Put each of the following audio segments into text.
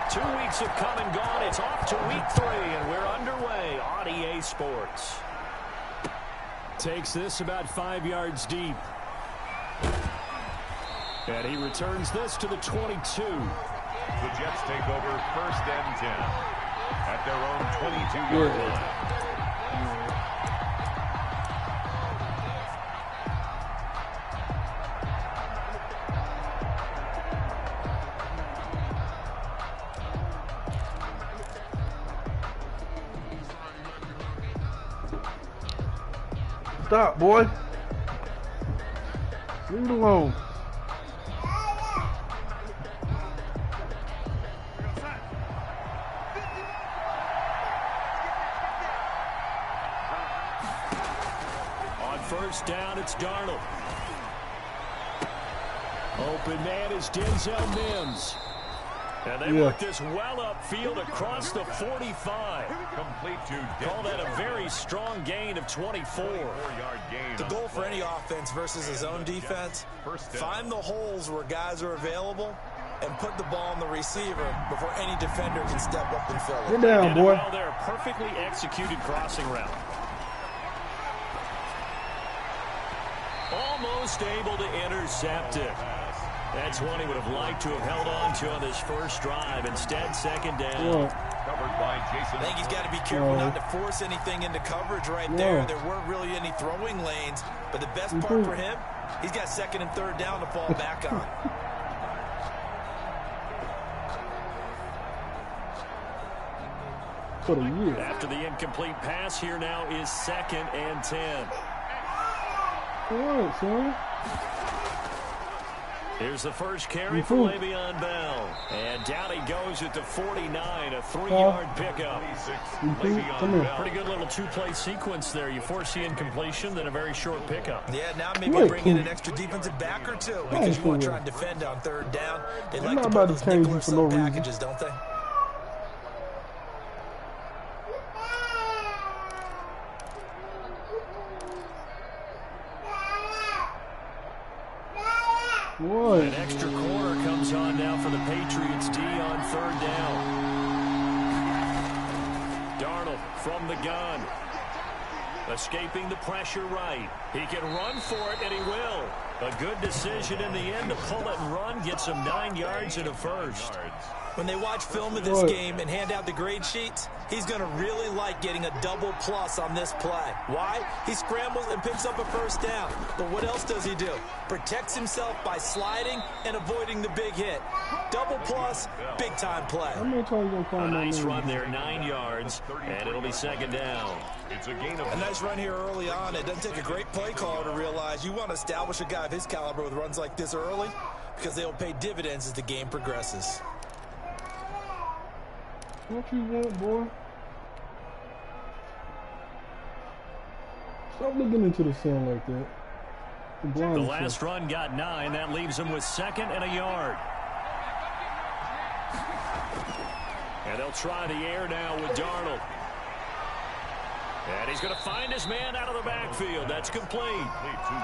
2 weeks have come and gone. It's off to week 3, and we're underway on EA Sports. Takes this about 5 yards deep. And he returns this to the 22. The Jets take over 1st and 10 at their own 22-yard line. Stop, boy. Leave it alone. On 1st down, it's Darnold. Open man is Denzel Mims. And they work this well upfield across the 45. Complete to Call that a very strong gain of 24. The goal for any offense versus his own defense, find the holes where guys are available and put the ball on the receiver before any defender can step up and fill it. Get down, boy. Well, they're a perfectly executed crossing route. Almost able to intercept it. That's one he would have liked to have held on to on this first drive. Instead, 2nd down. Covered by Jason. I think he's got to be careful not to force anything into coverage right there. There weren't really any throwing lanes, but the best part for him, he's got 2nd and 3rd down to fall back on. After the incomplete pass, here now is 2nd and 10. What, son? Here's the first carry for Le'Veon Bell. And down he goes at the 49, a 3-yard pickup. Pretty good little 2-play sequence there. You force the incompletion, then a very short pickup. Yeah, now maybe bring in an extra defensive back or two because you want to try and defend on 3rd down. They like to put those nickel or sub packages, don't they? What? An extra corner comes on now for the Patriots D on 3rd down. Darnold from the gun. Escaping the pressure right. He can run for it, and he will. A good decision in the end to pull it and run. Gets him 9 yards and a first. When they watch film of this game and hand out the grade sheets, he's going to really like getting a double plus on this play. Why? He scrambles and picks up a 1st down. But what else does he do? Protects himself by sliding and avoiding the big hit. Double plus, big time play. A nice run there, 9 yards, and it'll be 2nd down. It's a gain of a nice run here early on. It doesn't take a great play caller to realize you want to establish a guy of his caliber with runs like this early because they'll pay dividends as the game progresses. What you want, boy? Stop looking into the sun like that. The last run got 9. That leaves him with 2nd and a yard. And they'll try the air now with Darnold. And he's going to find his man out of the backfield. That's complete.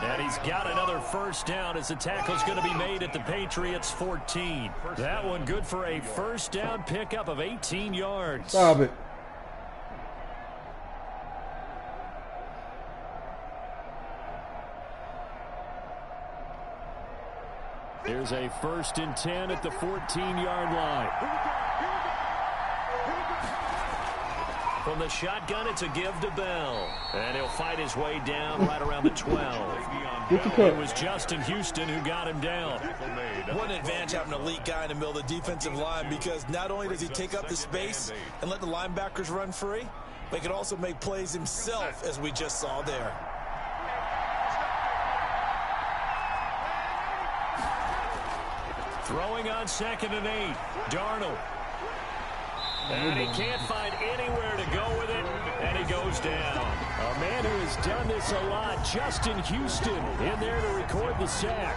And he's got another 1st down as the tackle's going to be made at the Patriots 14. That one good for a 1st down pickup of 18 yards. Stop it. Here's a 1st and 10 at the 14-yard line. From the shotgun, it's a give to Bell. And he'll fight his way down right around the 12. It was Justin Houston who got him down. What an advantage having an elite guy in the middle of the defensive line, because not only does he take up the space and let the linebackers run free, but he can also make plays himself, as we just saw there. Throwing on 2nd and 8. Darnold. And he can't find anywhere to go with it, and he goes down. A man who has done this a lot, Justin Houston, in there to record the sack.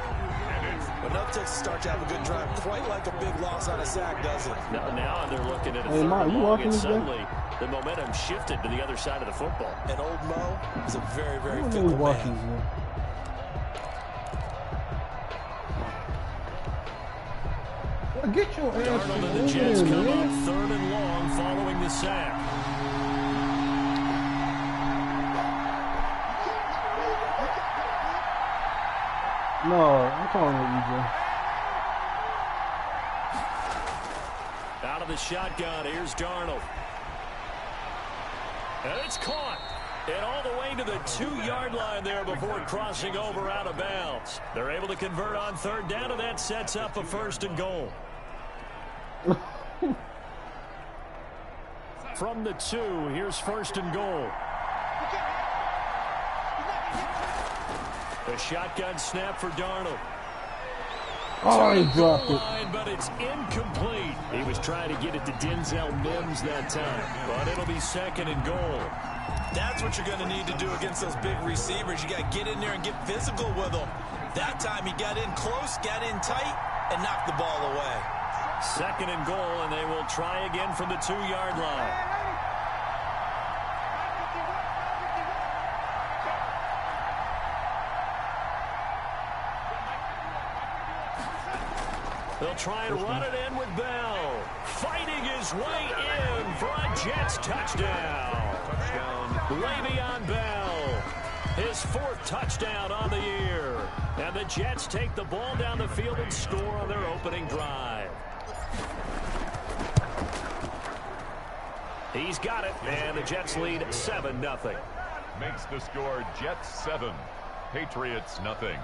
But no Texas start to have a good drive, quite like a big loss on a sack, does it? Now they're looking at a 3rd long, and suddenly the momentum shifted to the other side of the football. And old Mo is a very, very fickle man. Get your ass Darnold and the over Jets there, come man. up 3rd and long following the sack. No, I'm calling it EJ. Out of the shotgun, here's Darnold. And it's caught. And all the way to the 2-yard line there before crossing over out of bounds. They're able to convert on 3rd down, and that sets up a 1st and goal. From the 2, here's 1st and goal. A shotgun snap for Darnold. Oh, he dropped it. Line, but it's incomplete. He was trying to get it to Denzel Mims that time, but it'll be 2nd and goal. That's what you're going to need to do against those big receivers. You got to get in there and get physical with them. That time he got in close, got in tight, and knocked the ball away. 2nd and goal, and they will try again from the 2-yard line. They'll try and run it in with Bell. Fighting his way in for a Jets touchdown. Le'Veon Bell, his 4th touchdown on the year. And the Jets take the ball down the field and score on their opening drive. He's got it, and the Jets lead 7-0. Makes the score Jets 7, Patriots nothing.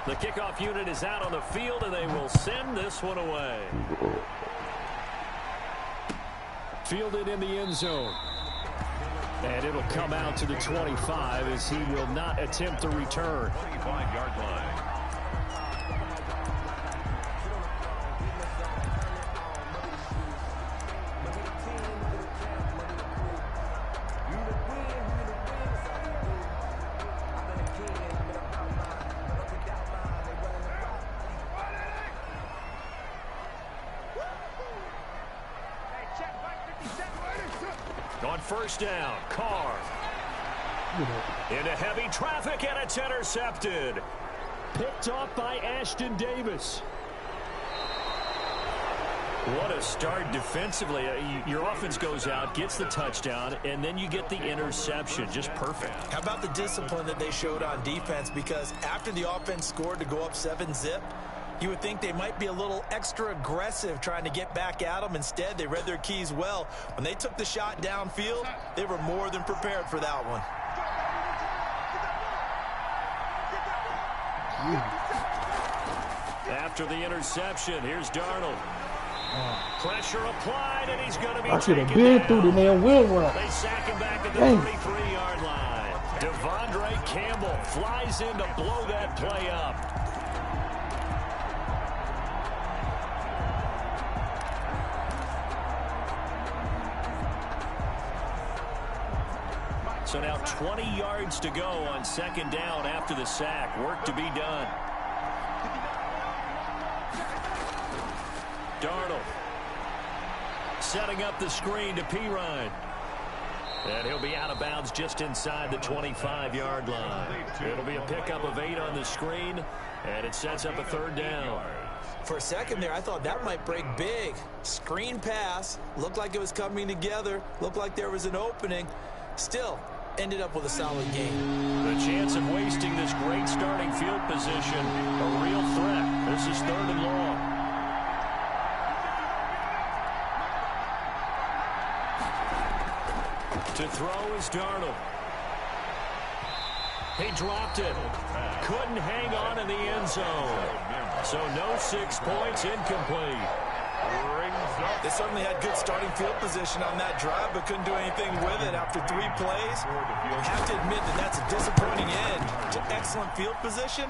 The kickoff unit is out on the field, and they will send this one away. Fielded in the end zone. And it'll come out to the 25 as he will not attempt the return. 25-yard line. On 1st down, Carr. Into heavy traffic, and it's intercepted. Picked off by Ashton Davis. What a start defensively. Your offense goes out, gets the touchdown, and then you get the interception. Just perfect. How about the discipline that they showed on defense? Because after the offense scored to go up 7-zip, you would think they might be a little extra aggressive trying to get back at them. Instead, they read their keys well. When they took the shot downfield, they were more than prepared for that one. After the interception, here's Darnold. Pressure applied, and he's going to be I should have taken been down. through the damn wheel route. They sack him back at the Dang. 33-yard line. Devondre Campbell flies in to blow that play up. So now 20 yards to go on 2nd down after the sack. Work to be done. Darnold setting up the screen to Pirine. And he'll be out of bounds just inside the 25-yard line. It'll be a pickup of 8 on the screen, and it sets up a 3rd down. For a second there, I thought that might break big. Screen pass. Looked like it was coming together. Looked like there was an opening. Still, ended up with a solid game. The chance of wasting this great starting field position, a real threat. This is 3rd and long. To throw is Darnold. He dropped it. Couldn't hang on in the end zone. So no 6 points, incomplete. They certainly had good starting field position on that drive, but couldn't do anything with it after 3 plays. You have to admit that that's a disappointing end to excellent field position.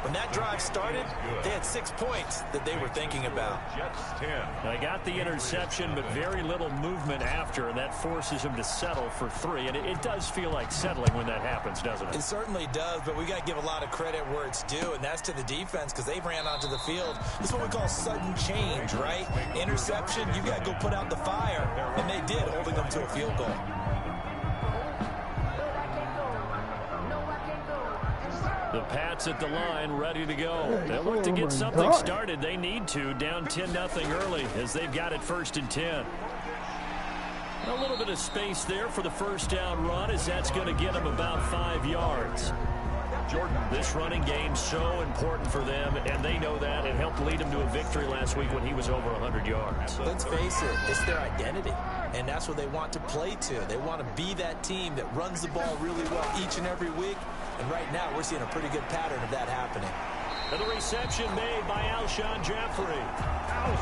When that drive started, they had 6 points that they were thinking about. Jets 10. They got the interception, but very little movement after, and that forces him to settle for 3. And it does feel like settling when that happens, doesn't it? It certainly does, but we got to give a lot of credit where it's due, and that's to the defense because they ran onto the field. This is what we call sudden change, right? Interception, you got to go put out the fire, and they did, holding them to a field goal. The Pats at the line, ready to go. They'll look to get something started. They need to, down 10-0 early as they've got it 1st and 10. A little bit of space there for the first down run as that's going to get them about 5 yards. Jordan, this running game's so important for them, and they know that. It helped lead them to a victory last week when he was over 100 yards. Let's face it, it's their identity, and that's what they want to play to. They want to be that team that runs the ball really well each and every week, and right now we're seeing a pretty good pattern of that happening. And the reception made by Alshon Jeffrey.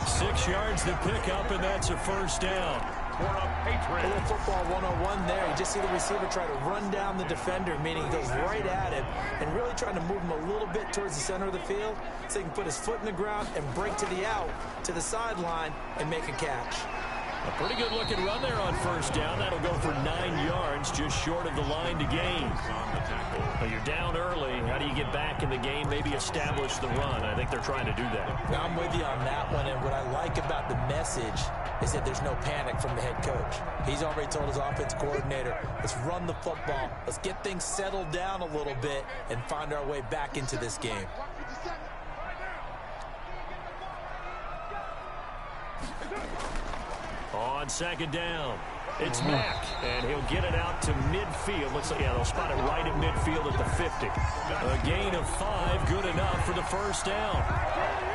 6 yards to pick up, and that's a first down. For a Patriot. A little football 101 there. You just see the receiver try to run down the defender, meaning he goes right at him and really trying to move him a little bit towards the center of the field so he can put his foot in the ground and break to the out, to the sideline, and make a catch. A pretty good-looking run there on first down. That'll go for 9 yards, just short of the line to gain. But you're down early. How do you get back in the game, maybe establish the run? I think they're trying to do that. Now, I'm with you on that one, and what I like about the message is that there's no panic from the head coach. He's already told his offensive coordinator, let's run the football, let's get things settled down a little bit, and find our way back into this game. On second down, it's Mack, and he'll get it out to midfield. Looks like, yeah, they'll spot it right at midfield at the 50. A gain of 5, good enough for the first down.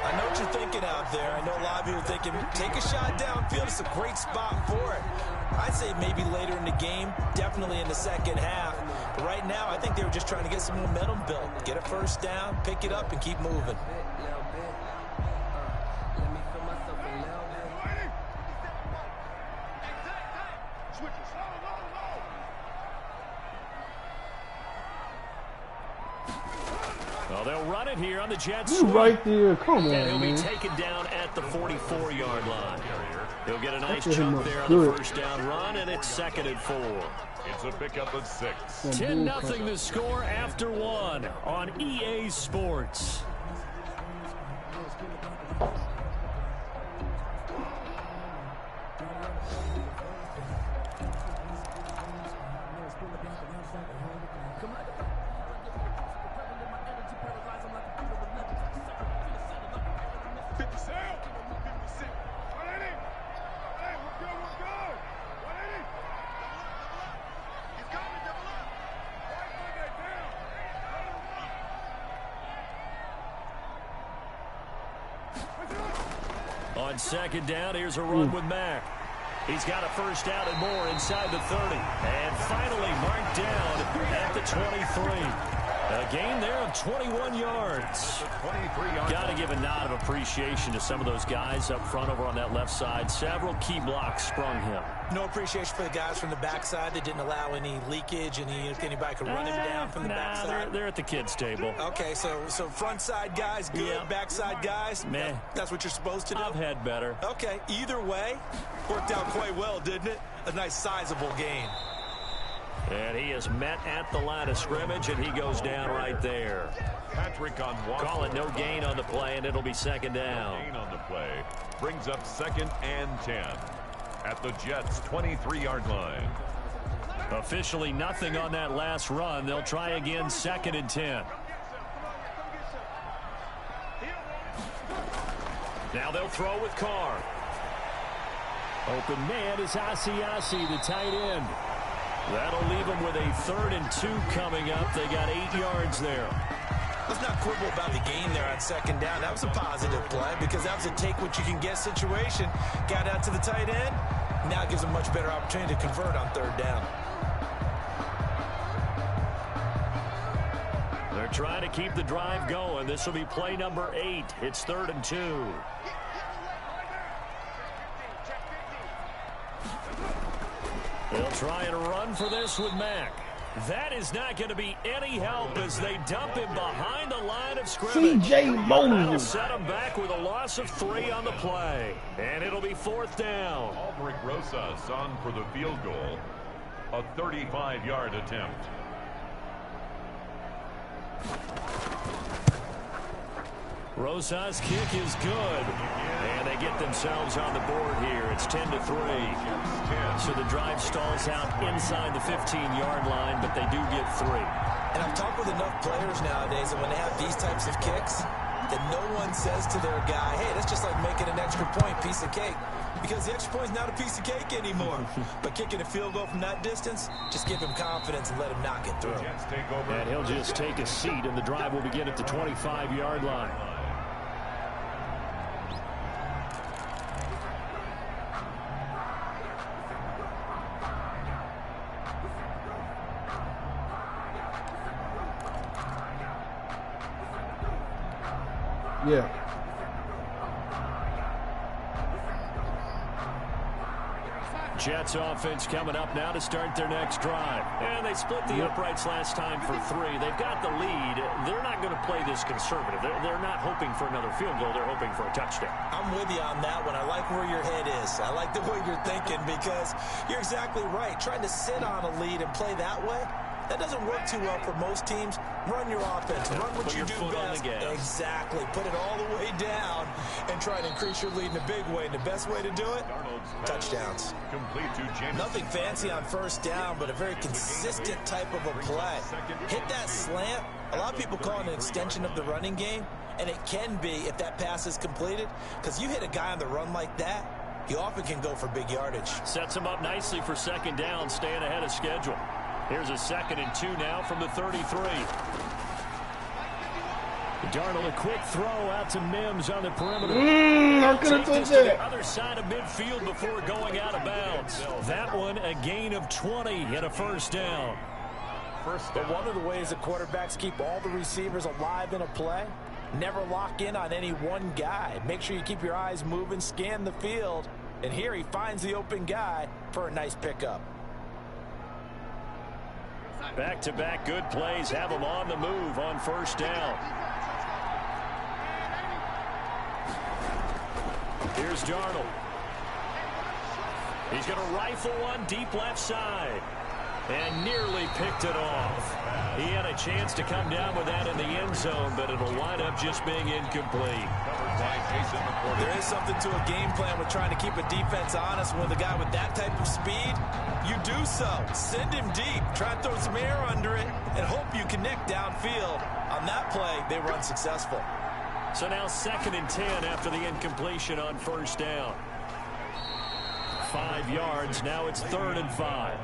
I know what you're thinking out there. I know a lot of you are thinking, take a shot downfield. It's a great spot for it. I'd say maybe later in the game, definitely in the second half. But right now, I think they were just trying to get some momentum built. Get a first down, pick it up, and keep moving. Well, they'll run it here on the Jets. You right there. Come on, and he'll man. be taken down at the 44-yard line. He'll get a nice That's chunk there on good. the first down run, and it's 2nd and 4. It's a pickup of 6. 10-0 the score after 1 on EA Sports. On second down, here's a run with Mack. He's got a first down and more inside the 30. And finally marked down at the 23. A gain there of 21 yards. Got to give a nod of appreciation to some of those guys up front over on that left side. Several key blocks sprung him. No appreciation for the guys from the backside that didn't allow any leakage, anybody could run him down from the backside. They're at the kids' table. Okay, so front side guys good, Yeah. backside guys, Meh. that's what you're supposed to do? I've had better. Okay, either way, worked out quite well, didn't it? A nice sizable gain. And he is met at the line of scrimmage, and he goes down right there. Patrick on one. Call it no gain on the play, and it'll be second down. Gain on the play brings up 2nd and 10 at the Jets' 23-yard line. Officially nothing on that last run. They'll try again, 2nd and 10. Now they'll throw with Carr. Open man is Asiasi, the tight end. That'll leave them with a 3rd and 2 coming up. They got 8 yards there. Let's not quibble about the gain there on second down. That was a positive play because that was a take-what-you-can-get situation. Got out to the tight end. Now it gives them a much better opportunity to convert on 3rd down. They're trying to keep the drive going. This will be play number 8. It's 3rd and 2. They'll try and run for this with Mack. That is not going to be any help as they dump him behind the line of scrimmage. C.J. That'll Moses. set him back with a loss of 3 on the play. And it'll be 4th down. Aldrick Rosas on for the field goal. A 35-yard attempt. Rosas' kick is good. And they get themselves on the board here. It's 10-3. So the drive stalls out inside the 15-yard line, but they do get 3. And I've talked with enough players nowadays, and when they have these types of kicks, that no one says to their guy, hey, that's just like making an extra point, piece of cake. Because the extra point is not a piece of cake anymore. But kicking a field goal from that distance, just give him confidence and let him knock it through. And he'll just take a seat, and the drive will begin at the 25-yard line. Yeah. Jets offense coming up now to start their next drive. And they split the uprights last time for 3. They've got the lead. They're not going to play this conservative. They're not hoping for another field goal. They're hoping for a touchdown. I'm with you on that one. I like where your head is. I like the way you're thinking because you're exactly right. Trying to sit on a lead and play that way, that doesn't work too well for most teams. Run your offense. Run what you do best. Exactly. Put it all the way down and try to increase your lead in a big way. And the best way to do it, touchdowns. Nothing fancy on first down, but a very consistent type of a play. Hit that slant. A lot of people call it an extension of the running game, and it can be if that pass is completed, because you hit a guy on the run like that, he often can go for big yardage. Sets him up nicely for 2nd down, staying ahead of schedule. Here's a 2nd and 2 now from the 33. Darnold, a quick throw out to Mims on the perimeter. I could have Take this touched to the that. other side of midfield before going out of bounds. That one, a gain of 20 and a 1st down. But one of the ways the quarterbacks keep all the receivers alive in a play, never lock in on any one guy. Make sure you keep your eyes moving, scan the field. And here he finds the open guy for a nice pickup. Back-to-back good plays have him on the move on 1st down. Here's Darnold. He's going to rifle one deep left side. And nearly picked it off. He had a chance to come down with that in the end zone, but it'll wind up just being incomplete. There is something to a game plan with trying to keep a defense honest. With a guy with that type of speed, you do so. Send him deep. Try and throw some air under it and hope you connect downfield. On that play, they were unsuccessful. So now 2nd and 10 after the incompletion on 1st down. 5 yards. Now it's 3rd and 5.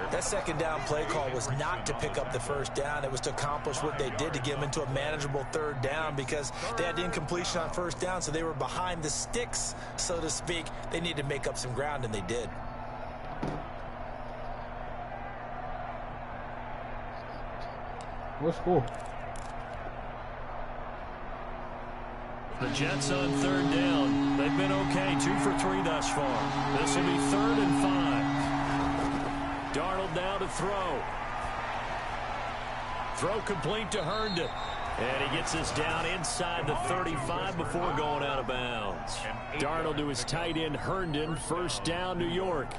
That 2nd down play call was not to pick up the 1st down. It was to accomplish what they did to get them into a manageable 3rd down because they had the incompletion on 1st down, so they were behind the sticks, so to speak. They needed to make up some ground, and they did. What's cool? The Jets on 3rd down. They've been okay. 2 for 3 thus far. This will be 3rd and 5. Darnold now to throw. Throw complete to Herndon. And he gets us down inside the 35 before going out of bounds. Darnold to his tight end Herndon. 1st down, New York.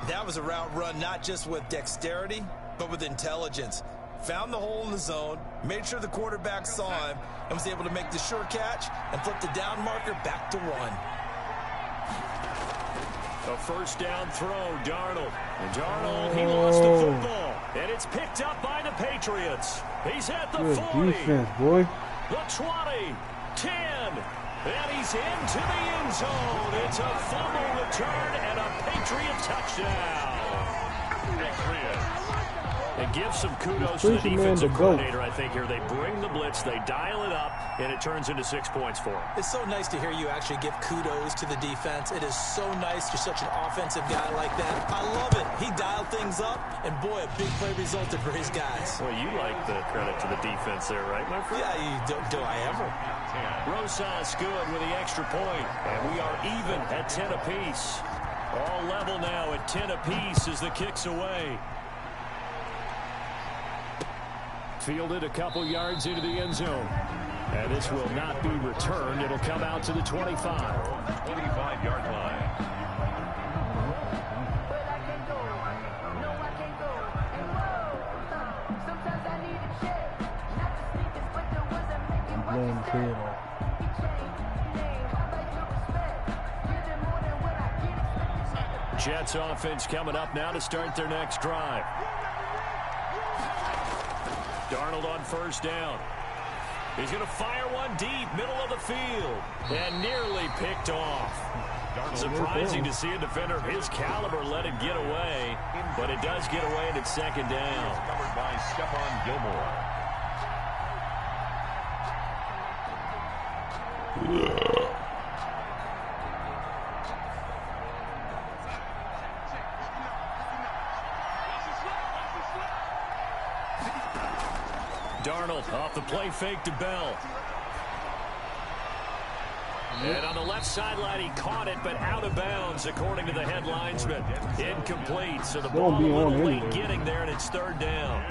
That was a route run not just with dexterity, but with intelligence. Found the hole in the zone, made sure the quarterback saw him, and was able to make the sure catch and flip the down marker back to 1. A 1st down throw, Darnold. And Darnold, he lost the football. And it's picked up by the Patriots. He's at the 40. Defense, boy. The 20, 10, and he's into the end zone. It's a fumble return and a Patriot touchdown. It gives some kudos to the defensive coordinator, I think, here. They bring the blitz, they dial it up, and it turns into 6 points for him. It's so nice to hear you actually give kudos to the defense. It is so nice. You're such an offensive guy like that. I love it. He dialed things up, and boy, a big play resulted for his guys. Well, you like the credit to the defense there, right, my friend? Yeah, do I ever? Rosas good with the extra point, and we are even at 10 apiece. All level now at 10 apiece as the kick's away. fielded a couple yards into the end zone. And this will not be returned. It'll come out to the 25. 25-yard line. Jets offense coming up now to start their next drive. Darnold on first down. He's going to fire one deep, middle of the field, and nearly picked off. Surprising to see a defender of his caliber let it get away, but it does get away, and it's second down. Covered by Stephon Gilmore. Darnold off the play fake to Bell. And on the left sideline, he caught it, but out of bounds, according to the head linesman. Incomplete, so the ball a little late getting there, and it's third down.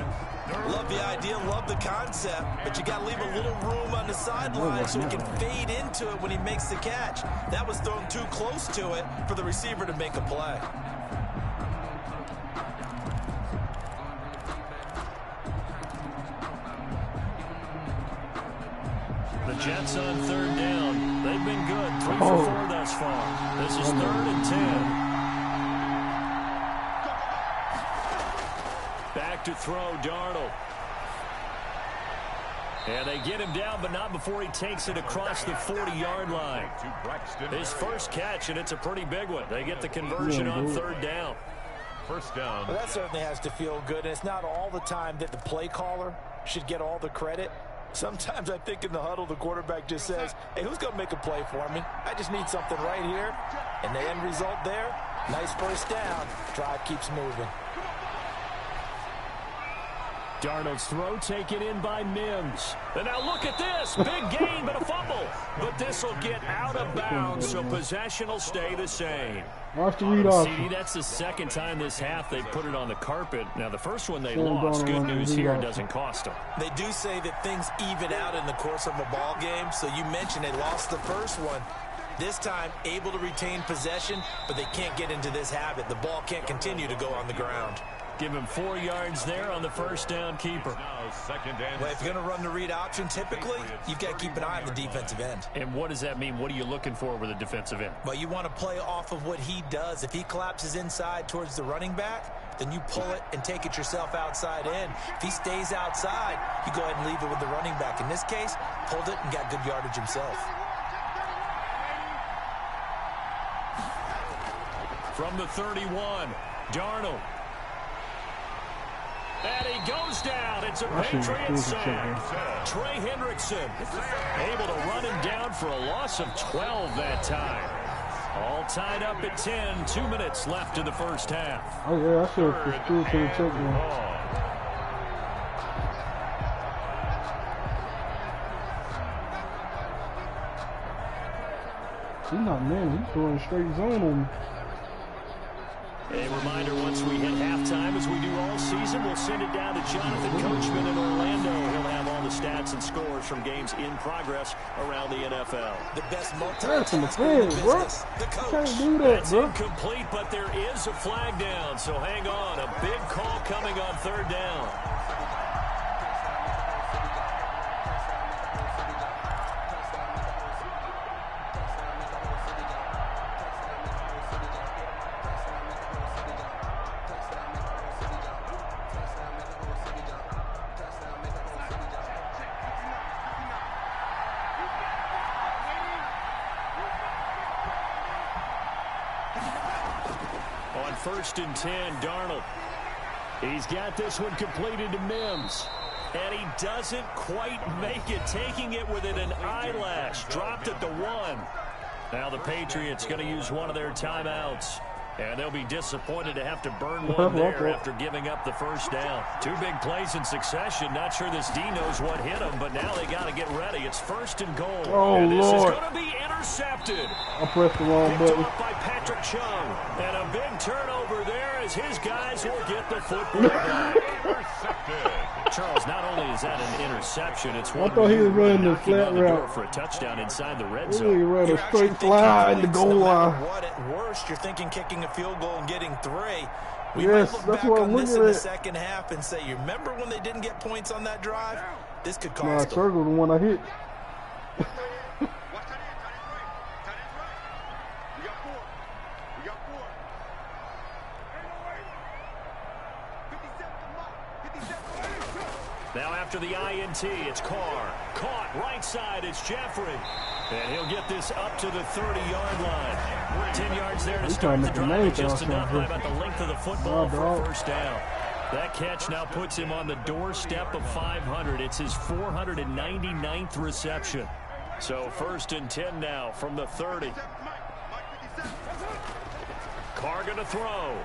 Love the idea, love the concept, but you got to leave a little room on the sideline so he can fade into it when he makes the catch. That was thrown too close to it for the receiver to make a play. The Jets on third down. They've been good. 3 for 4 thus far. This is 3rd and 10. Back to throw, Darnold. And they get him down, but not before he takes it across the 40-yard line. His first catch, and it's a pretty big one. They get the conversion on third down. First down. Well, that certainly has to feel good, and it's not all the time that the play caller should get all the credit. Sometimes I think in the huddle, the quarterback just says, hey, who's going to make a play for me? I just need something right here. And the end result there, nice first down. Drive keeps moving. Darnold's throw taken in by Mims. And now look at this. Big gain, but a fumble. But this will get out of bounds, so possession will stay the same. Watch the read off. CD, that's the second time this half they put it on the carpet. Now, the first one they lost. Good news here, it doesn't cost them. They do say that things even out in the course of a ball game. So you mentioned they lost the first one. This time, able to retain possession, but they can't get into this habit. The ball can't continue to go on the ground. Give him 4 yards there on the first down keeper. Well, if you're going to run the read option, typically, you've got to keep an eye on the defensive end. And what does that mean? What are you looking for with a defensive end? Well, you want to play off of what he does. If he collapses inside towards the running back, then you pull it and take it yourself outside in. If he stays outside, you go ahead and leave it with the running back. In this case, pulled it and got good yardage himself. From the 31, Darnold. And he goes down. It's a Patriot sack. Trey Hendrickson able to run him down for a loss of 12 that time. All tied up at 10. 2 minutes left in the first half. Oh, yeah, I should have threw to the check man. He's not man. He's throwing straight zone on me. A reminder, once we hit halftime, as we do all season, we'll send it down to Jonathan Coachman in Orlando. He'll have all the stats and scores from games in progress around the NFL. The best That's in the field, bro. The coach. Can't do that, That's bro. incomplete, but there is a flag down, so hang on. A big call coming on third down. On 1st and 10, Darnold. He's got this one completed to Mims. And he doesn't quite make it, taking it within an eyelash. Dropped at the 1. Now the Patriots going to use one of their timeouts. And they'll be disappointed to have to burn one there after giving up the first down. Two big plays in succession. Not sure this D knows what hit him, but now they got to get ready. It's 1st and goal. Oh, and this Lord. is going to be intercepted. I pressed the wrong Picked button. up by Patrick Chung. And a big turnover there as his guys will get the football back. Charles, not only is that an interception, it's one I thought he was running the flat route for a touchdown inside the red He zone. ran a straight fly in the goal line. What at worst, you're thinking kicking a field goal and getting 3. We Yes, might look that's back what on I'm this looking in the at. second half and say, you remember when they didn't get points on that drive? This could Nah, cost them. circle the one I hit. Now after the INT, it's Carr. Caught right side, it's Jeffrey. And he'll get this up to the 30-yard line. 10 yards there to start the drive, just enough by about the length of the football for a first down. That catch now puts him on the doorstep of 500. It's his 499th reception. So 1st and 10 now from the 30. Carr going to throw.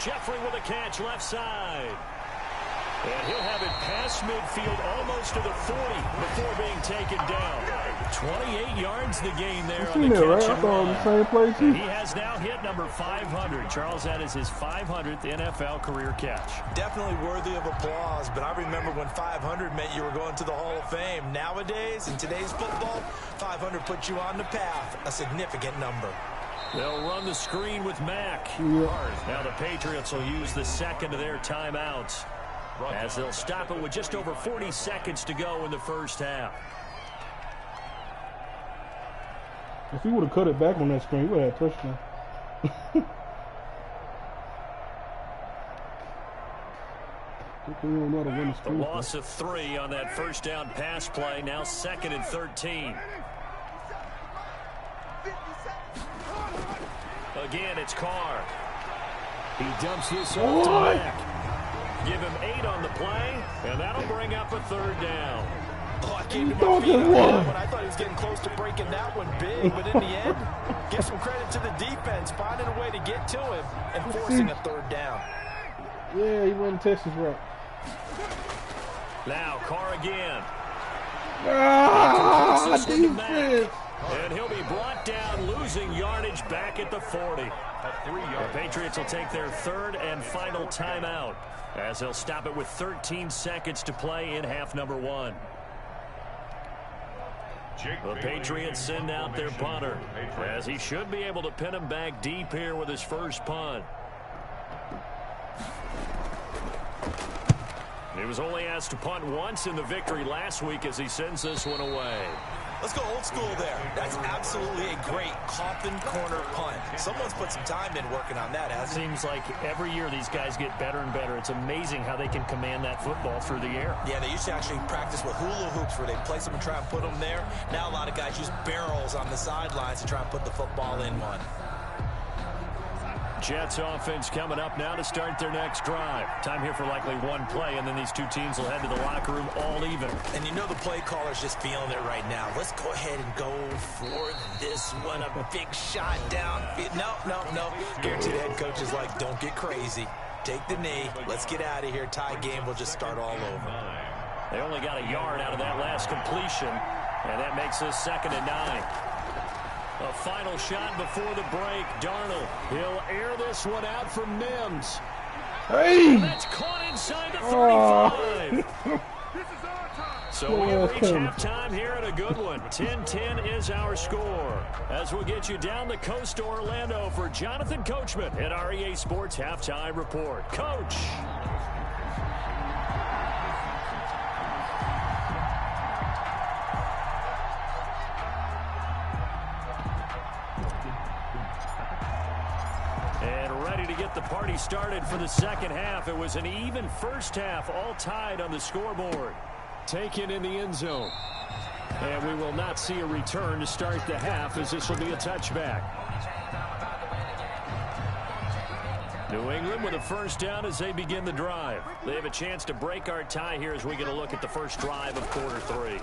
Jeffrey with a catch left side. And he'll have it past midfield almost to the 40 before being taken down. 28 yards the game there on the catch Right? I and thought it was the run. same place. And he has now hit number 500. Charles, that is his 500th NFL career catch. Definitely worthy of applause, but I remember when 500 meant you were going to the Hall of Fame. Nowadays, in today's football, 500 puts you on the path, a significant number. They'll run the screen with Mack. Now the Patriots will use the second of their timeouts, as they'll stop it with just over 40 seconds to go in the first half. If he would have cut it back on that screen, he would have had a touchdown. The loss of 3 on that first down pass play. Now 2nd and 13. Again, it's Carr. He dumps this off to Mack. Give him 8 on the play, and that'll bring up a 3rd down. Oh, I gave him a feed on that one. I thought he was getting close to breaking that one big, but in the end, give some credit to the defense, finding a way to get to him and forcing a 3rd down. Yeah, he went Texas route. Now Carr again. Defense. And he'll be brought down, losing yardage back at the 40. The Patriots will take their 3rd and final timeout, as they'll stop it with 13 seconds to play in half number 1. The Patriots send out their punter, as he should be able to pin him back deep here with his first punt. He was only asked to punt once in the victory last week as he sends this one away. Let's go old school there. That's absolutely a great coffin corner punt. Someone's put some time in working on that, hasn't it? Seems like every year these guys get better and better. It's amazing how they can command that football through the air. Yeah, they used to actually practice with hula hoops where they place them and try and put them there. Now a lot of guys use barrels on the sidelines to try and put the football in one. Jets offense coming up now to start their next drive. Time here for likely one play, and then these two teams will head to the locker room all even. And you know the play caller's just feeling it right now. Let's go ahead and go for this one. A big shot down. No. Guaranteed the head coach is like, don't get crazy. Take the knee. Let's get out of here. Tie game. We'll just start all over. They only got a yard out of that last completion, and that makes this 2nd and 9. A final shot before the break. Darnold, he'll air this one out from Mims. Hey! And that's caught inside the 35. So we reach halftime here at a good one. 10-10 is our score. As we'll get you down the coast to Orlando for Jonathan Coachman at our EA Sports Halftime Report. Coach. Get the party started for the second half. It was an even first half, all tied on the scoreboard. Taken in the end zone. And we will not see a return to start the half, as this will be a touchback. New England with a first down as they begin the drive. They have a chance to break our tie here as we get a look at the first drive of quarter 3.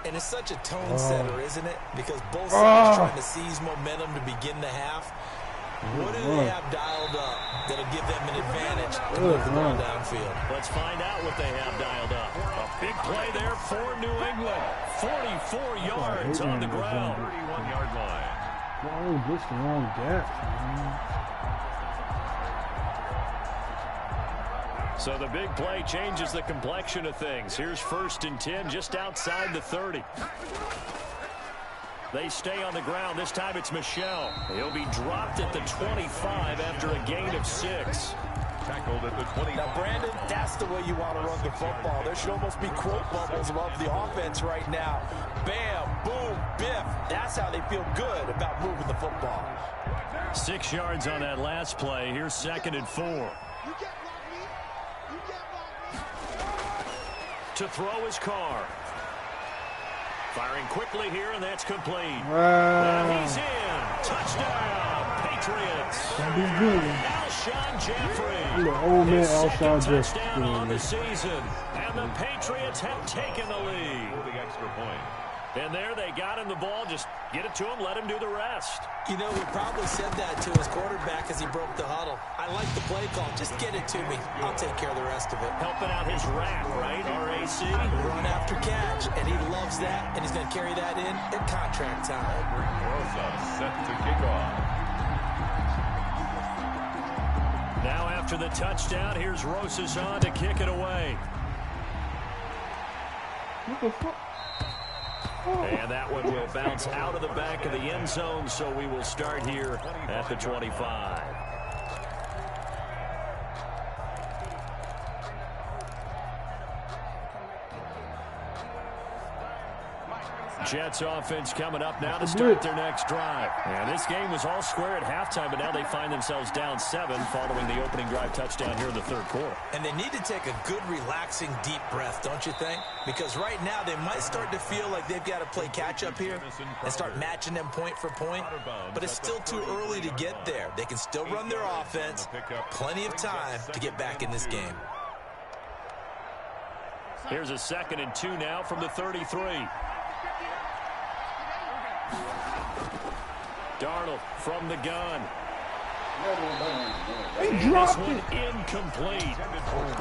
And it's such a tone setter, isn't it? Because both sides trying to seize momentum to begin the half. What do they have dialed up that'll give them an advantage to move the ball downfield? Let's find out what they have dialed up. A big play there for New England. 44 yards on the ground. 31-yard line. Oh, just the wrong gap, man. So the big play changes the complexion of things. Here's 1st and 10 just outside the 30. They stay on the ground. This time it's Michel. He'll be dropped at the 25 after a gain of 6. Tackled at the 20. Now, Brandon, that's the way you want to run the football. There should almost be quote bubbles above the offense right now. Bam, boom, biff. That's how they feel good about moving the football. 6 yards on that last play. Here's 2nd and 4. To throw his car. Firing quickly here, and that's complete. Wow. And he's in. Touchdown, Patriots. That'd be good. Alshon Jeffrey. The old man, His second Alshon Jeffrey. touchdown on the season. And the Patriots have taken the lead. The extra point. And there they got him the ball. Just get it to him, let him do the rest. You know, he probably said that to his quarterback as he broke the huddle. I like the play call. Just get it to me. I'll take care of the rest of it. Helping out his rack, right? RAC. Run after catch, and he loves that, and he's going to carry that in contract time. Rosa set to kick off. Now after the touchdown, here's Rosas on to kick it away. What the fuck? And that one will bounce out of the back of the end zone, so we will start here at the 25. Jets offense coming up now to start their next drive. And this game was all square at halftime, but now they find themselves down 7 following the opening drive touchdown here in the 3rd quarter. And they need to take a good, relaxing, deep breath, don't you think? Because right now they might start to feel like they've got to play catch-up here and start matching them point for point. But it's still too early to get there. They can still run their offense. Plenty of time to get back in this game. Here's a 2nd and 2 now from the 33. Darnold from the gun. He dropped it. Incomplete.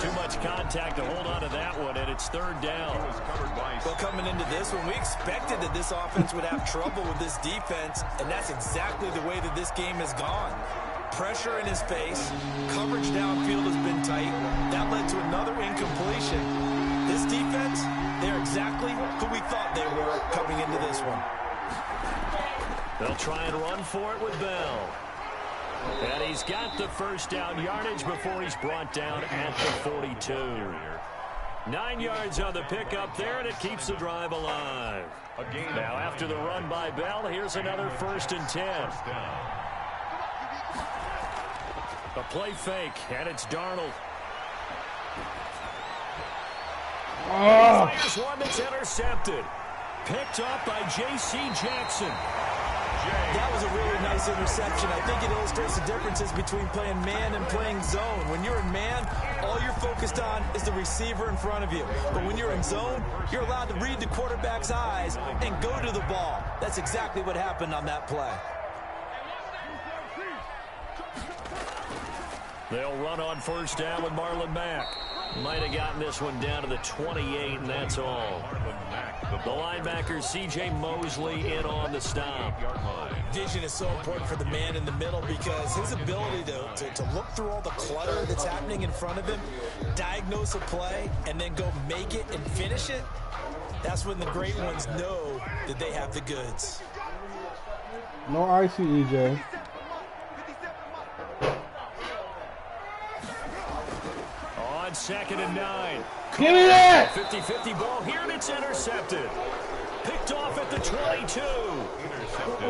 Too much contact to hold on to that one, and it's 3rd down. Well, coming into this one, we expected that this offense would have trouble with this defense, and that's exactly the way that this game has gone. Pressure in his face. Coverage downfield has been tight. That led to another incompletion. This defense, they're exactly who we thought they were coming into this one. They'll try and run for it with Bell. And he's got the 1st down yardage before he's brought down at the 42. 9 yards on the pickup there, and it keeps the drive alive. Now after the run by Bell, here's another 1st and 10. A play fake, and it's Darnold. Fires one that's intercepted. Picked up by J.C. Jackson. That was a really nice interception. I think it illustrates the differences between playing man and playing zone. When you're in man, all you're focused on is the receiver in front of you. But when you're in zone, you're allowed to read the quarterback's eyes and go to the ball. That's exactly what happened on that play. They'll run on 1st down with Marlon Mack. Might have gotten this one down to the 28, and that's all. The linebacker, C.J. Mosley, in on the stop. Vision is so important for the man in the middle because his ability to look through all the clutter that's happening in front of him, diagnose a play, and then go make it and finish it, that's when the great ones know that they have the goods. No icy, EJ. On 2nd and 9. Give me that! 50-50 ball here, and it's intercepted. Picked off at the 22.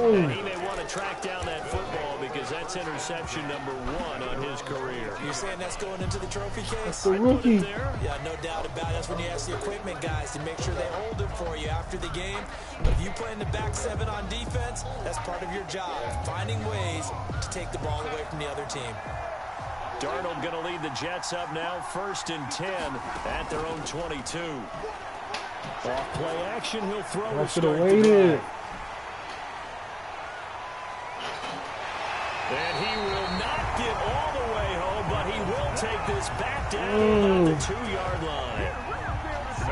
And he may want to track down that football because that's interception number 1 on his career. You're saying that's going into the trophy case? The rookie. Yeah, no doubt about it. That's when you ask the equipment guys to make sure they hold it for you after the game. But if you play in the back 7 on defense, that's part of your job, finding ways to take the ball away from the other team. Darnold going to lead the Jets up now, 1st and 10 at their own 22. Off play action, he'll throw to start the drive. And he will not get all the way home, but he will take this back down on the 2-yard line.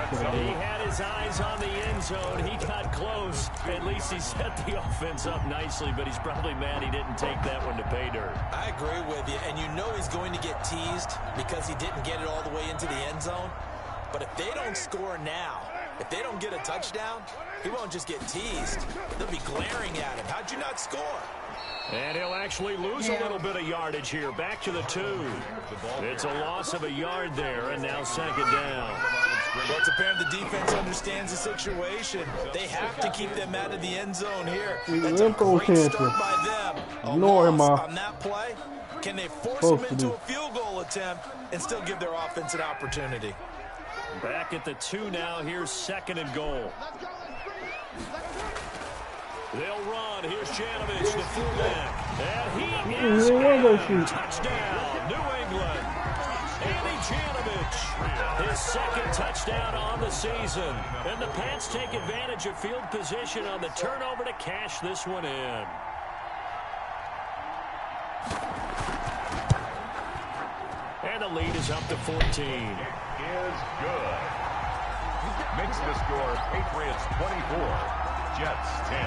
He had his eyes on the end zone. He got close. At least he set the offense up nicely, but he's probably mad he didn't take that one to pay dirt. I agree with you, and you know he's going to get teased because he didn't get it all the way into the end zone. But if they don't score now, if they don't get a touchdown, he won't just get teased. They'll be glaring at him. How'd you not score? And he'll actually lose a little bit of yardage here. Back to the 2. It's a loss of a yard there, and now 2nd down. Well, it's apparent the defense understands the situation. They have to keep them out of the end zone here. That's a great start by them. A loss on that play. Can they force them into a field goal attempt and still give their offense an opportunity? Back at the 2 now. Here's 2nd and goal. They'll run. Here's Janovich, the fullback. And he is in. Touchdown, New England. Andy Janovich, his 2nd touchdown on the season. And the Pats take advantage of field position on the turnover to cash this one in. And the lead is up to 14. Is good. Makes the score Patriots 24, Jets 10.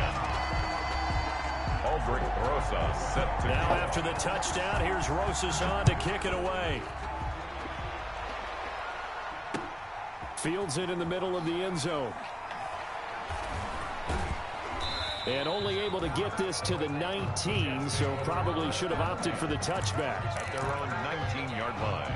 Aldrich Rosas set to now after the touchdown, here's Rosas on to kick it away. Fields it in the middle of the end zone. And only able to get this to the 19, so probably should have opted for the touchback. At their own 19-yard line.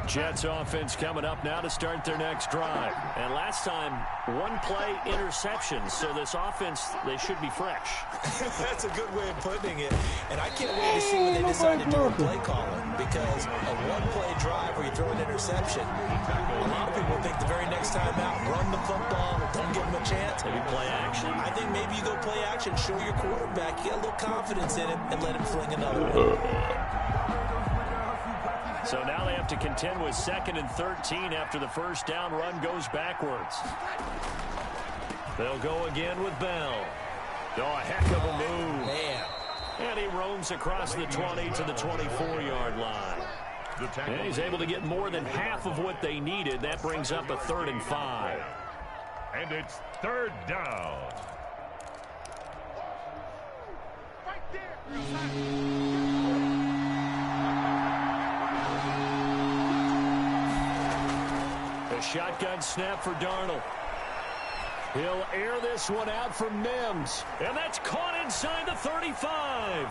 Jets offense coming up now to start their next drive. And last time, 1-play interception. So this offense, they should be fresh. That's a good way of putting it. And I can't wait to see when they decide to do a play calling. Because a 1-play drive where you throw an interception, a lot of people think the very next time out, run the football, don't give them a chance. Maybe play action. I think maybe you go play action, show your quarterback, you got a little confidence in him, and let him fling another one. So now they have to contend with 2nd and 13 after the first down run goes backwards. They'll go again with Bell. Oh, a heck of a move. Man. And he roams across the 20 to the 24-yard line. And he's able to get more than half of what they needed. That brings up a 3rd and 5. And it's 3rd down. A shotgun snap for Darnold. He'll air this one out for Mims. And that's caught inside the 35.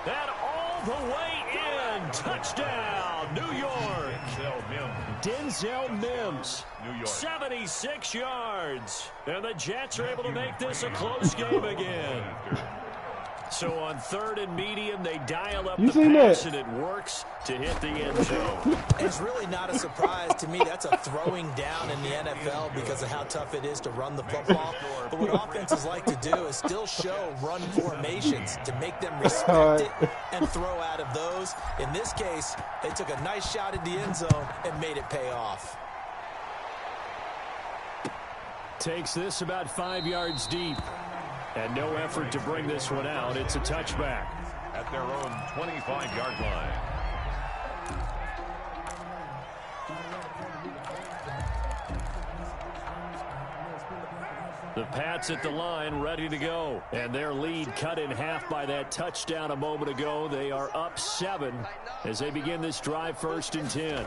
And all the way in. Touchdown, New York. Denzel Mims. New York. 76 yards. And the Jets are able to make this a close game again. So on 3rd and medium, they dial up the pass, and it works to hit the end zone. It's really not a surprise to me. That's a throwing down in the NFL because of how tough it is to run the football. But what offenses like to do is still show run formations to make them respect it and throw out of those. In this case, they took a nice shot at the end zone and made it pay off. Takes this about 5 yards deep. And no effort to bring this one out. It's a touchback. At their own 25-yard line. The Pats at the line, ready to go. And their lead cut in half by that touchdown a moment ago. They are up 7 as they begin this drive 1st and 10.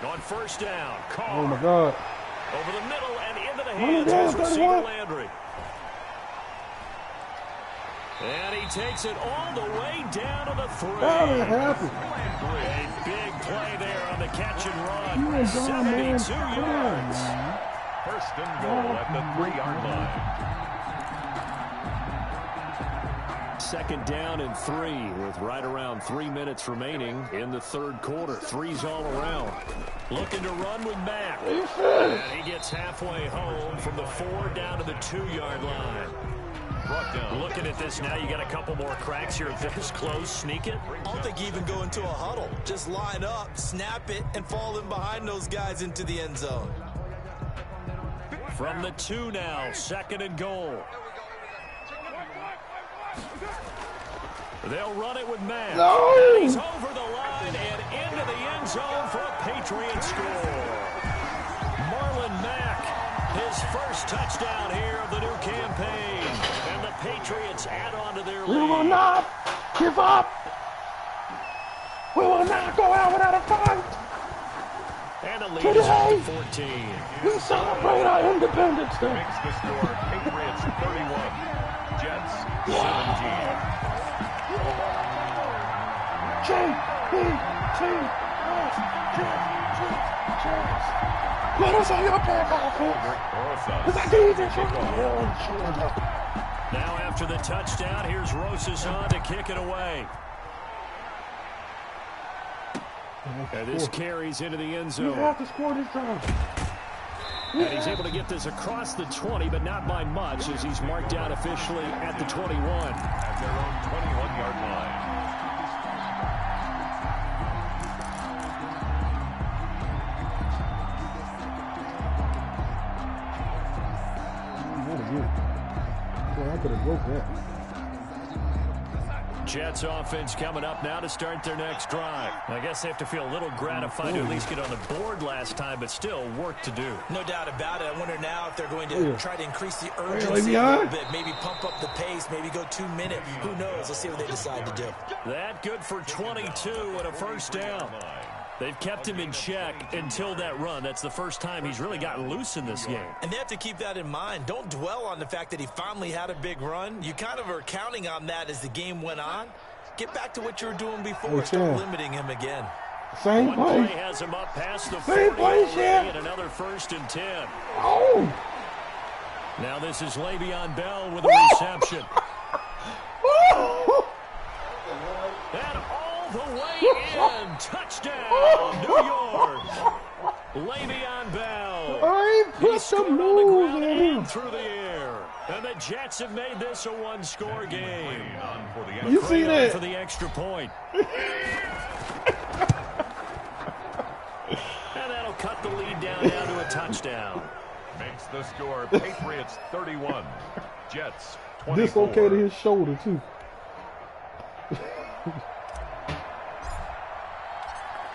On 1st down, Carr. Oh, my God. Over the middle and into the hands of his receiver Landry. And he takes it all the way down to the 3. A big play there on the catch and run. 72 yards. 1st and goal at the 3-yard line. 2nd down and 3 with right around 3 minutes remaining in the 3rd quarter. 3's all around. Looking to run with Mack. And he gets halfway home from the 4 down to the 2-yard line. Brought down. Looking at this now, you got a couple more cracks here. This close, sneak it. I don't think you even go into a huddle. Just line up, snap it, and fall in behind those guys into the end zone. From the 2 now, 2nd and goal. They'll run it with Mack. No! And he's over the line and into the end zone for a Patriot score. Marlon Mack, his first touchdown here of the new campaign. And the Patriots add on to their lead. We will not give up. We will not go out without a fight. And the lead is up to 14. We celebrate our independence day. Makes the score Patriots 31, Jets 17. J-E-T-S, Jets. Put us on your back, offense. Now after the touchdown, here's Rosas on to kick it away. And this carries into the end zone. You have to score this time. And he's able to get this across the 20, but not by much, as he's marked down officially at the 21. At their own 21-yard line. Boy, I could have broke that. Jets offense coming up now to start their next drive. I guess they have to feel a little gratified to at least get on the board last time, but still work to do. No doubt about it. I wonder now if they're going to try to increase the urgency a little bit, maybe pump up the pace, maybe go 2 minutes. Who knows? Let's see what they decide to do. That good for 22 and a first down. They've kept him in check until that run. That's the first time he's really gotten loose in this game. And they have to keep that in mind. Don't dwell on the fact that he finally had a big run. You kind of are counting on that as the game went on. Get back to what you were doing before. Start limiting him again. Same One play. play has him up past the 40 Same play, already, and another 1st and 10. Oh! Now this is Le'Veon Bell with a reception. And all the way in. Touchdown, New York. Le'Veon Bell. I put He some scored on the moves ground in and him. through the air. And the Jets have made this a one-score game. You see that? For the extra point. And that'll cut the lead down to a touchdown. Makes the score Patriots 31, Jets 24. Dislocated his shoulder, too.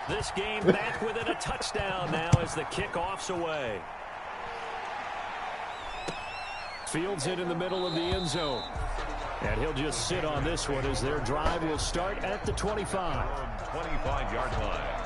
This game back within a touchdown now as the kickoff's away. Fields it in the middle of the end zone. And he'll just sit on this one as their drive will start at the 25. 25-yard line.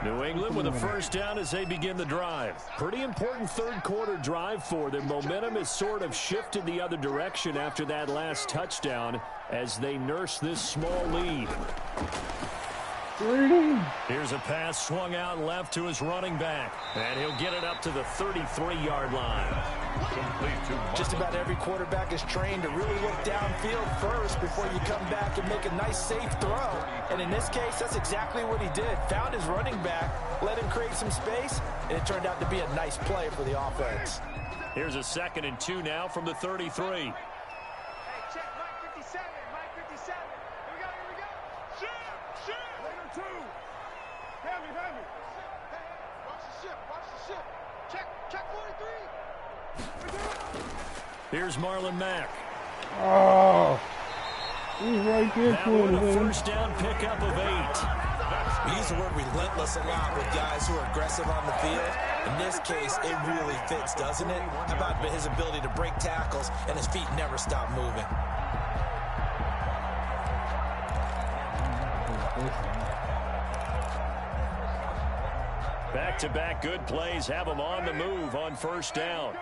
New England with a first down as they begin the drive. Pretty important third-quarter drive for them. Momentum has sort of shifted the other direction after that last touchdown as they nurse this small lead. Here's a pass swung out left to his running back, and he'll get it up to the 33-yard line. Just about every quarterback is trained to really look downfield first before you come back and make a nice, safe throw. And in this case, that's exactly what he did. Found his running back, let him create some space, and it turned out to be a nice play for the offense. Here's a 2nd and 2 now from the 33. Here's Marlon Mack. Oh, he's right there. That one a first down pickup of 8. We use the word relentless a lot with guys who are aggressive on the field. In this case, it really fits, doesn't it? How about his ability to break tackles and his feet never stop moving? Back-to-back good plays have him on the move on first down.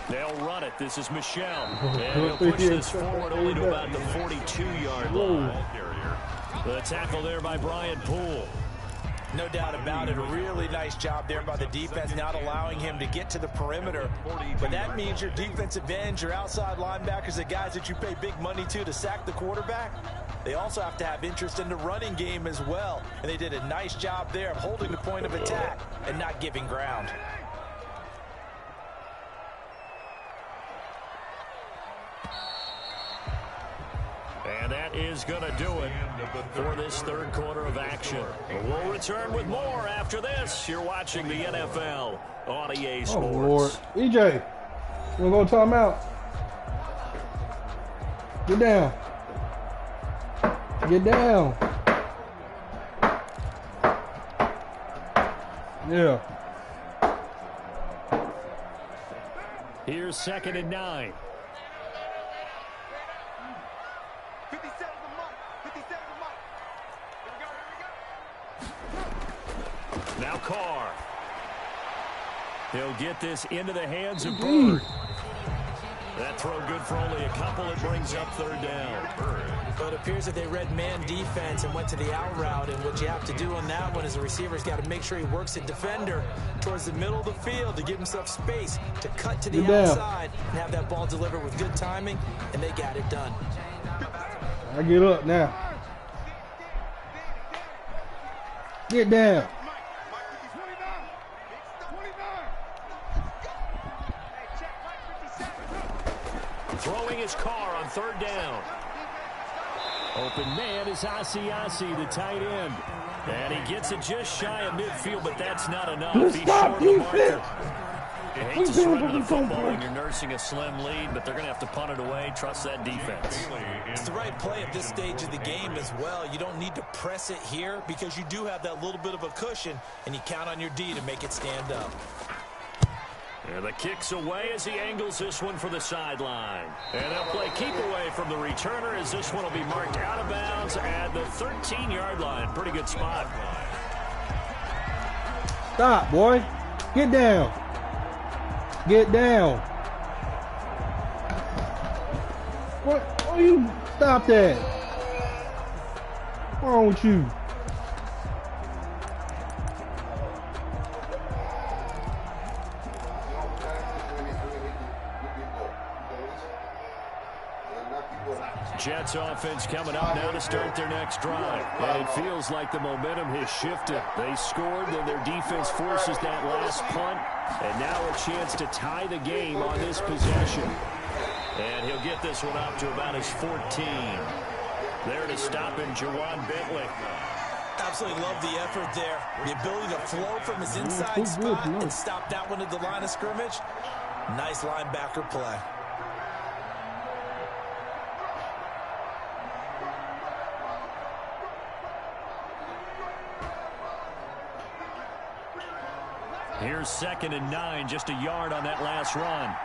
They'll run it. This is Michelle. And he'll push this forward only to about the 42-yard line. The tackle there by Brian Poole. No doubt about it. A really nice job there by the defense, not allowing him to get to the perimeter. But that means your defensive ends, your outside linebackers, the guys that you pay big money to sack the quarterback, they also have to have interest in the running game as well. And they did a nice job there of holding the point of attack and not giving ground. And that is going to do it for this third quarter of action. We'll return with more after this. You're watching the NFL on EA Sports. Oh, Lord. EJ, we're going to timeout. Get down. Get down. Yeah. Here's 2nd and 9. Now Carr. He'll get this into the hands of Bird. That throw good for only a couple. It brings up 3rd down. Well, it appears that they read man defense and went to the out route. And what you have to do on that one is the receiver's got to make sure he works a defender towards the middle of the field to give himself space to cut to the outside and have that ball delivered with good timing. And they got it done. I get up now. Get down. Throwing his Carr on 3rd down. Open man is Asiasi, the tight end. And he gets it just shy of midfield, but that's not enough. He's short of the marker. You hate to surrender the football when you're nursing a slim lead, but they're going to have to punt it away. Trust that defense. It's the right play at this stage of the game as well. You don't need to press it here because you do have that little bit of a cushion, and you count on your D to make it stand up. And the kick's away as he angles this one for the sideline. And they'll play keep away from the returner as this one will be marked out of bounds at the 13-yard line. Pretty good spot. Stop, boy. Get down. Get down. What? Why you stop that? What's wrong with you? Jets offense coming up now to start their next drive. And it feels like the momentum has shifted. They scored, then their defense forces that last punt. And now a chance to tie the game on this possession. And he'll get this one up to about his 14. There to stop him, Jawan Bentley. Absolutely love the effort there. The ability to flow from his inside spot and stop that one at the line of scrimmage. Nice linebacker play. Here's 2nd and 9, just a yard on that last run.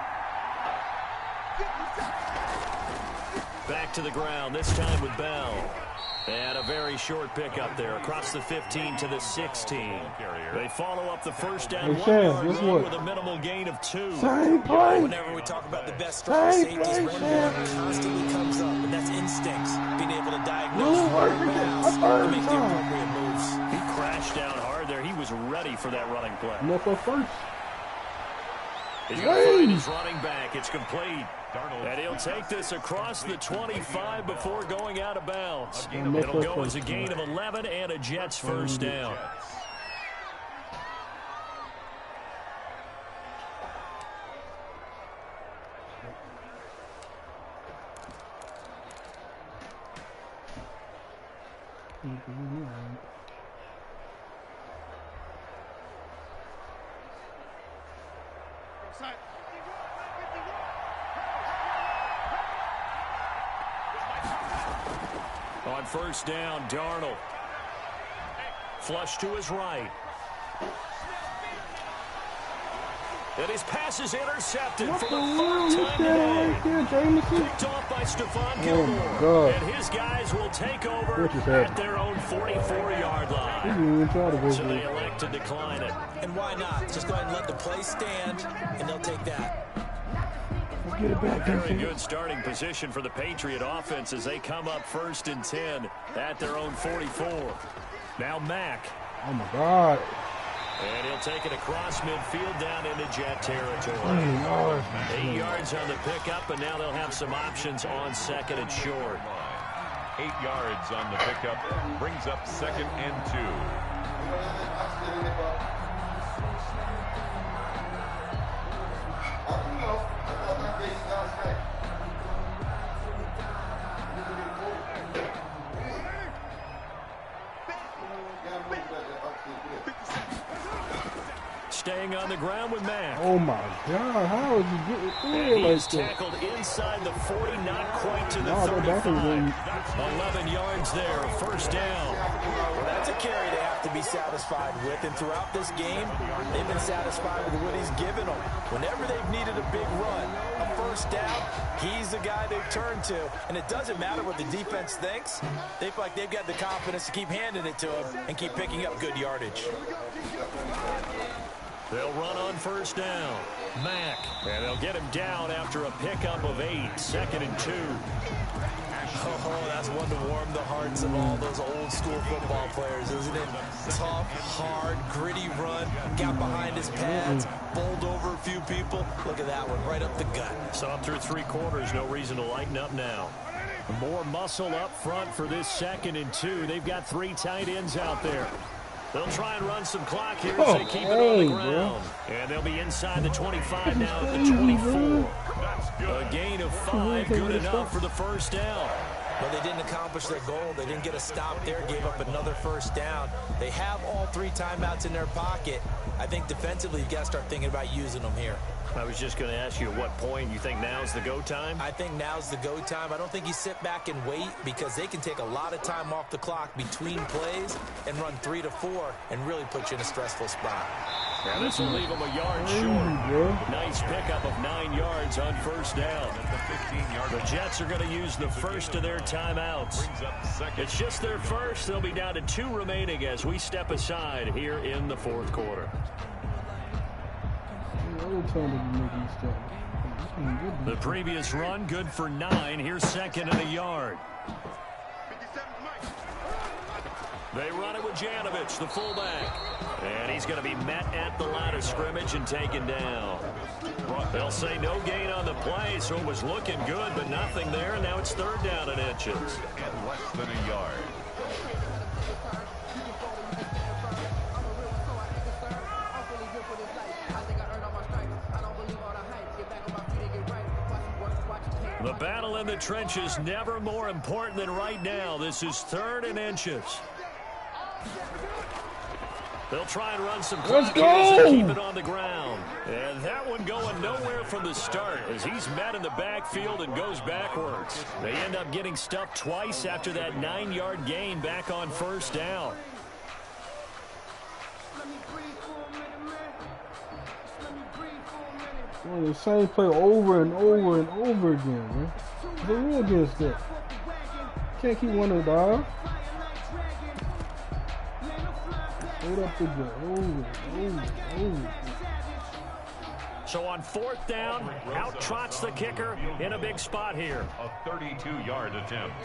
Back to the ground, this time with Bell. And a very short pickup there, across the 15 to the 16. They follow up the first down, 1-yard run with a minimal gain of 2. Same play. Whenever we talk about the best strong safeties, one word constantly comes up, and that's instincts. Being able to diagnose and make the appropriate moves. He crashed down hard there. He was ready for that running play. No for first. He's going to find his running back. It's complete. And he'll take this across the 25 before going out of bounds. It'll go as a gain of 11 and a Jets first down. On first down, Darnold. Flush to his right. And his pass is intercepted for the 3rd time today. Picked off by Stephon Gilmore. And his guys will take over at their own 44-yard line. So they elect to decline it. And why not? Just go ahead and let the play stand, and they'll take that. Let's get it back. Very good starting position for the Patriot offense as they come up 1st and 10 at their own 44. Now Mack. Oh, my God. And he'll take it across midfield down into Jet territory. 8 yards on the pickup, and now they'll have some options on 2nd and short. 8 yards on the pickup. Brings up 2nd and 2. Staying on the ground with Mack. Oh, my God. How is he getting through And it he like is that? tackled inside the 40, not quite to the No, they're 35. back 11 yards there, 1st down. Well, that's a carry they have to be satisfied with, and throughout this game, they've been satisfied with what he's given them. Whenever they've needed a big run, a 1st down, he's the guy they've turned to. And it doesn't matter what the defense thinks. They feel like they've got the confidence to keep handing it to him and keep picking up good yardage. They'll run on 1st down. Mack. And they'll get him down after a pickup of 8. 2nd and 2. Oh, that's one to warm the hearts of all those old school football players, isn't it? Tough, hard, gritty run. Got behind his pads, bowled over a few people. Look at that one, right up the gut. Saw him through 3 quarters. No reason to lighten up now. More muscle up front for this 2nd and 2. They've got 3 tight ends out there. They'll try and run some clock here as they keep it on the ground. And they'll be inside the 25 now at the 24. A gain of 5, good enough for the 1st down. Well, they didn't accomplish their goal. They didn't get a stop there, gave up another 1st down. They have all 3 timeouts in their pocket. I think defensively, you've got to start thinking about using them here. I was just going to ask you at what point you think now's the go time? I think now's the go time. I don't think you sit back and wait because they can take a lot of time off the clock between plays and run 3 to 4 and really put you in a stressful spot. Now this will leave them a yard short. Nice pickup of 9 yards on 1st down. The Jets are going to use the 1st of their timeouts. It's just their 1st. They'll be down to 2 remaining as we step aside here in the 4th quarter. The previous run good for 9. Here's 2nd and a yard. They run it with Janovich, the fullback. And he's going to be met at the line of scrimmage and taken down. They'll say no gain on the play, so it was looking good, but nothing there. And now it's 3rd down and inches. And less than a yard. The battle in the trenches never more important than right now. This is 3rd and inches. They'll try and run some clock and keep it on the ground. And that one going nowhere from the start as he's met in the backfield and goes backwards. They end up getting stuffed twice after that 9-yard gain back on 1st down. Well, the same play over and over and over again, man. They will against that. Can't keep one of the dog. Hold up the ball. Over. So on 4th down, out trots the kicker in a big spot here. A 32-yard attempt.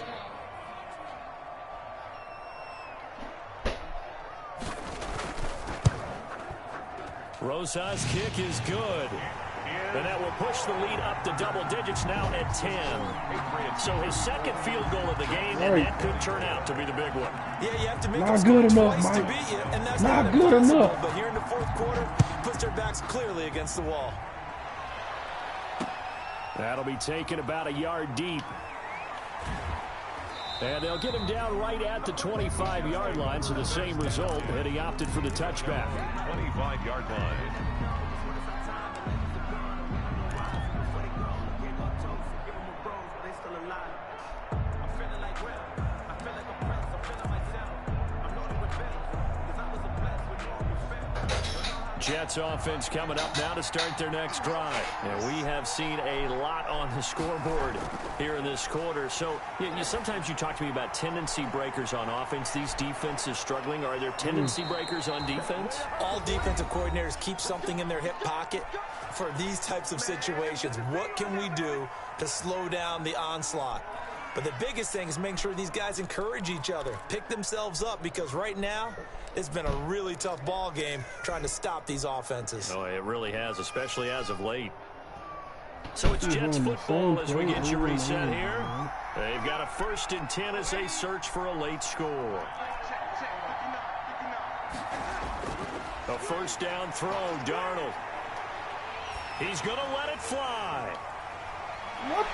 Rosa's kick is good. And that will push the lead up to double digits now at 10. So his 2nd field goal of the game, and that could turn out to be the big one. Yeah, you have to make not them good score enough, twice Mike. to beat you, and that's Not good enough. But here in the 4th quarter, puts their backs clearly against the wall. That'll be taken about a yard deep. And they'll get him down right at the 25-yard line, so the same result, and he opted for the touchback. 25-yard line. Jets offense coming up now to start their next drive. And we have seen a lot on the scoreboard here in this quarter. So sometimes you talk to me about tendency breakers on offense. These defenses struggling. Are there tendency breakers on defense? All defensive coordinators keep something in their hip pocket for these types of situations. What can we do to slow down the onslaught? But the biggest thing is making sure these guys encourage each other, pick themselves up, because right now it's been a really tough ball game trying to stop these offenses. Oh, it really has, especially as of late. So it's Jets football as we get you reset here. They've got a 1st and 10 as they search for a late score. A 1st down throw, Darnold. He's going to let it fly.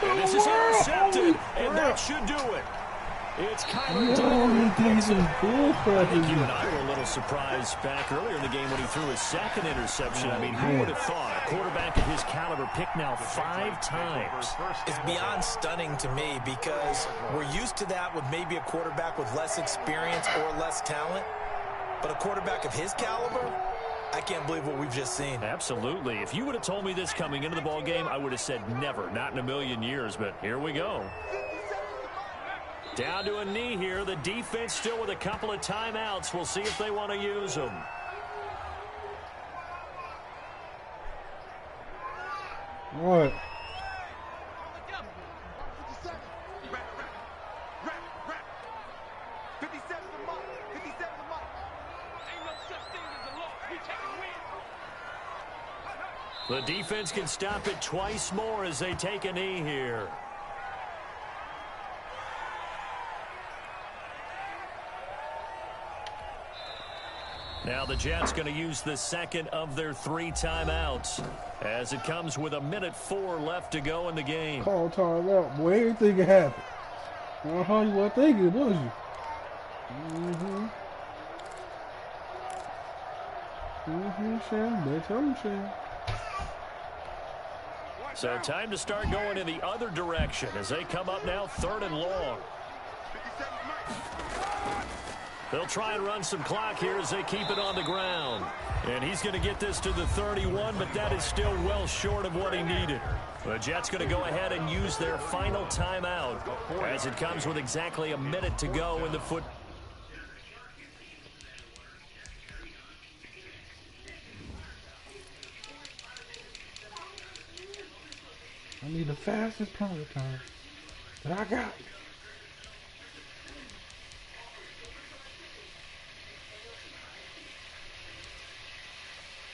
And this is intercepted, and that should do it. It's Kyler Dillon. I think you and I were a little surprised back earlier in the game when he threw his 2nd interception. I mean, who would have thought a quarterback of his caliber picked now 5 times? It's beyond stunning to me because we're used to that with maybe a quarterback with less experience or less talent. But a quarterback of his caliber, I can't believe what we've just seen. Absolutely. If you would have told me this coming into the ball game, I would have said never, not in a million years. But here we go. Down to a knee here. The defense still with a couple of timeouts. We'll see if they want to use them. What? The defense can stop it twice more as they take a knee here. Now the Jets going to use the 2nd of their 3 timeouts as it comes with 1:04 left to go in the game. Call timeout, boy. Everything can happen. You weren't thinking, was you? Shane. Better tell him, Shane. So time to start going in the other direction as they come up now 3rd and long. They'll try and run some clock here as they keep it on the ground. And he's going to get this to the 31, but that is still well short of what he needed. The Jets going to go ahead and use their final timeout as it comes with exactly a minute to go in the foot. I need the fastest power time that I got.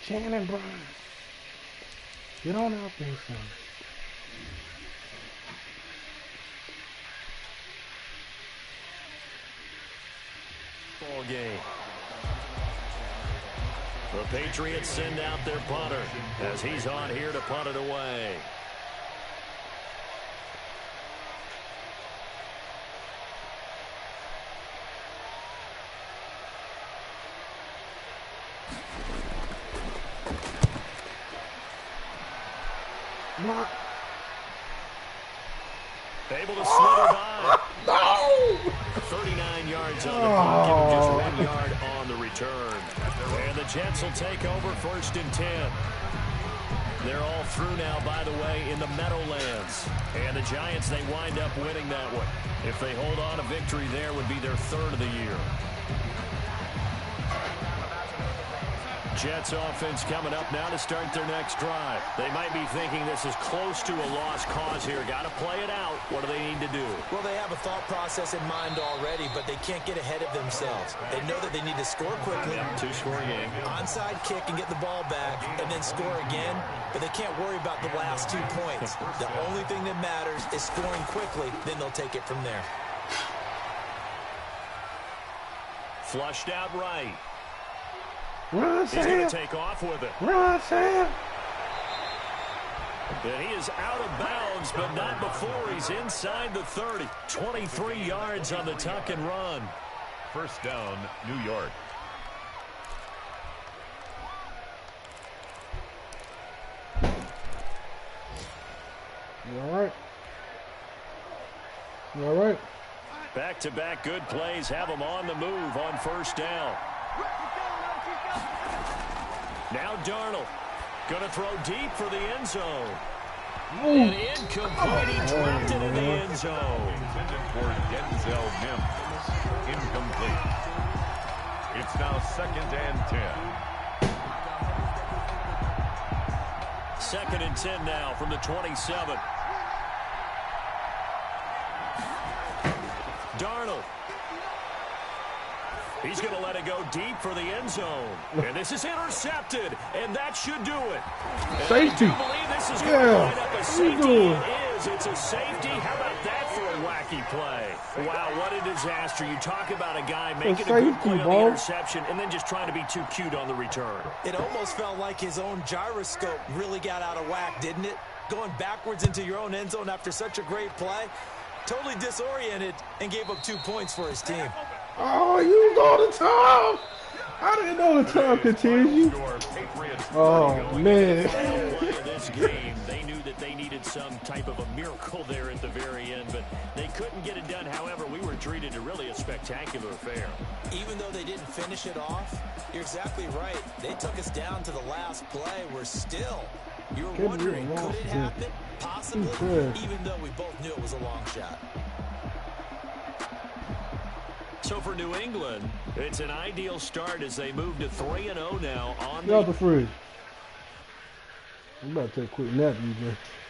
Shannon Bryan. Get on out there, son. Ball game. The Patriots send out their punter as he's on here to punt it away. Able to slither by. No! 39 yards on the punt, giving just 1 yard on the return. And the Jets will take over 1st and 10. They're all through now, by the way, in the Meadowlands. And the Giants, they wind up winning that one. If they hold on, a victory there would be their 3rd of the year. Jets offense coming up now to start their next drive. They might be thinking this is close to a lost cause here. Got to play it out. What do they need to do? Well, they have a thought process in mind already, but they can't get ahead of themselves. They know that they need to score quickly. Yeah, 2-score game. Onside kick and get the ball back and then score again, but they can't worry about the last 2 points. The only thing that matters is scoring quickly, then they'll take it from there. Flushed out right. Run, He's going to take off with it. Run, Sam! And he is out of bounds, but not before he's inside the 30. 23 yards on the tuck and run. 1st down, New York. You all right? You all right? Back-to-back good plays have them on the move on 1st down. Now Darnold. Going to throw deep for the end zone. Ooh. And incomplete. He dropped it in the end zone. Intended for Denzel Mims. Incomplete. It's now 2nd and 10. 2nd and 10 now from the 27. Darnold. He's going to let it go deep for the end zone. And this is intercepted. And that should do it. Safety. I do believe this is going to line up a safety. doing? It is. It's a safety. How about that for a wacky play? Wow, what a disaster. You talk about a guy making a good play on the interception and then just trying to be too cute on the return. It almost felt like his own gyroscope really got out of whack, didn't it? Going backwards into your own end zone after such a great play. Totally disoriented and gave up 2 points for his team. Oh, you know the time. I didn't know the time continued. Oh, man. Play of this game, they knew that they needed some type of a miracle there at the very end, but they couldn't get it done. However, we were treated to really a spectacular affair. Even though they didn't finish it off, you're exactly right. They took us down to the last play. We're still, you were wondering, could it happen? Possibly, even though we both knew it was a long shot. So for New England, it's an ideal start as they move to 3-0 now on Get out the fridge. I'm about to take a quick nap, EJ.